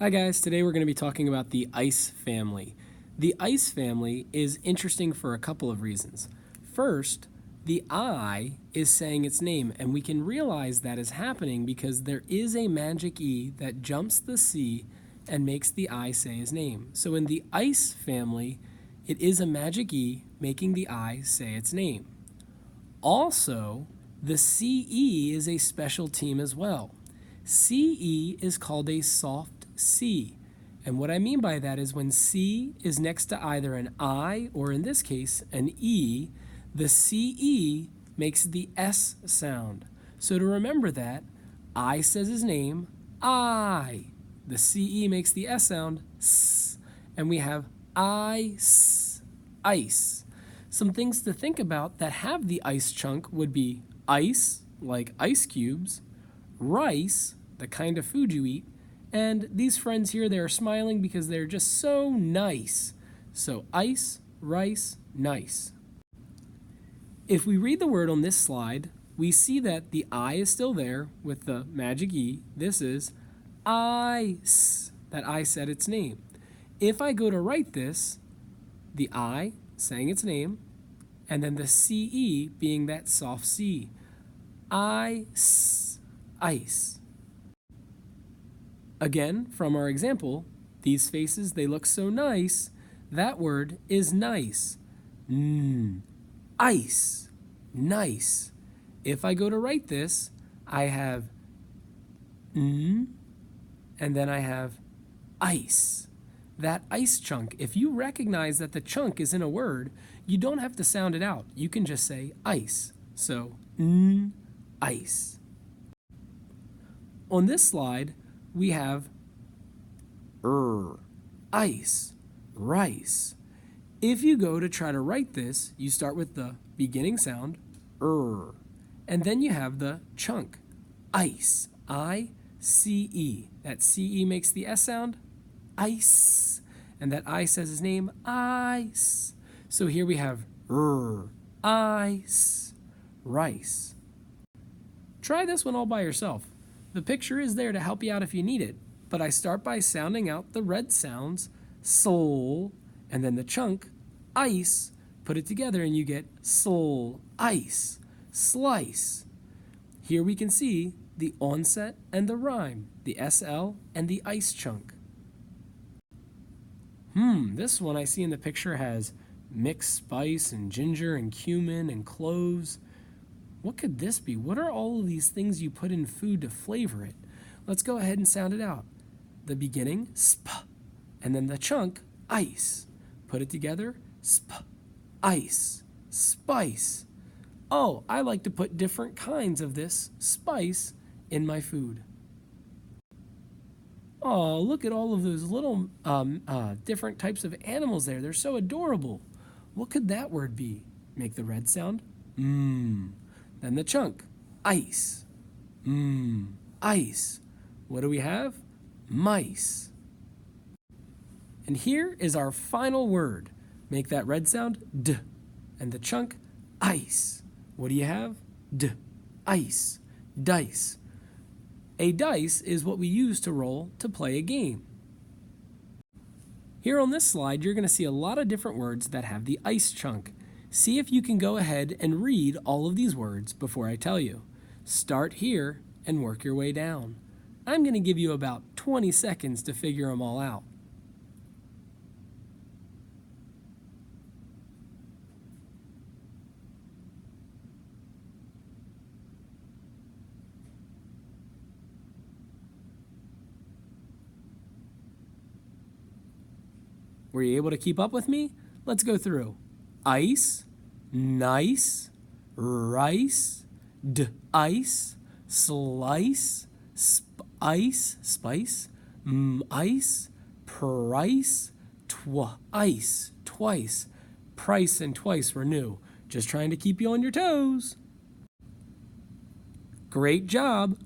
Hi guys, today we're going to be talking about the ice family. The ice family is interesting for a couple of reasons. First, the I is saying its name, and we can realize that is happening because there is a magic E that jumps the C and makes the I say his name. So in the ice family, it is a magic E making the I say its name. Also, the CE is a special team as well. CE is called a soft C. And what I mean by that is when C is next to either an I or in this case an E, the CE makes the S sound. So to remember that, I says his name, I. The CE makes the S sound, S. And we have ice, ice. Some things to think about that have the ice chunk would be ice, like ice cubes, rice, the kind of food you eat, and these friends here, they're smiling because they're just so nice. So ice, rice, nice. If we read the word on this slide, we see that the I is still there with the magic E. This is ice. That I said its name. If I go to write this, the I saying its name, and then the CE being that soft C. Ice, ice. Again, from our example, these faces, they look so nice. That word is nice. Ice, nice. If I go to write this, I have and then I have ice. That ice chunk, if you recognize that the chunk is in a word, you don't have to sound it out. You can just say ice. So, ice. On this slide, we have ice, rice. If you go to try to write this, you start with the beginning sound, and then you have the chunk, ice, I-C-E. That C-E makes the S sound, ice, and that I says his name, ice. So here we have ice, rice. Try this one all by yourself. The picture is there to help you out if you need it, but I start by sounding out the red sounds, soul, and then the chunk, ice. Put it together and you get soul, ice, slice. Here we can see the onset and the rhyme, the SL and the ice chunk. This one I see in the picture has mixed spice and ginger and cumin and cloves. What could this be? What are all of these things you put in food to flavor it? Let's go ahead and sound it out. The beginning, sp, and then the chunk, ice. Put it together, sp, ice, spice. Oh, I like to put different kinds of this spice in my food. Oh, look at all of those little different types of animals there. They're so adorable. What could that word be? Make the red sound, Then the chunk, ice. Ice. What do we have? Mice. And here is our final word. Make that red sound, D. And the chunk, ice. What do you have? D. Ice. Dice. A dice is what we use to roll to play a game. Here on this slide, you're going to see a lot of different words that have the ice chunk. See if you can go ahead and read all of these words before I tell you. Start here and work your way down. I'm going to give you about 20 seconds to figure them all out. Were you able to keep up with me? Let's go through. Ice, nice, rice, ice, slice, ice, spice, ice, price, ice, twice. Price and twice were new. Just trying to keep you on your toes. Great job.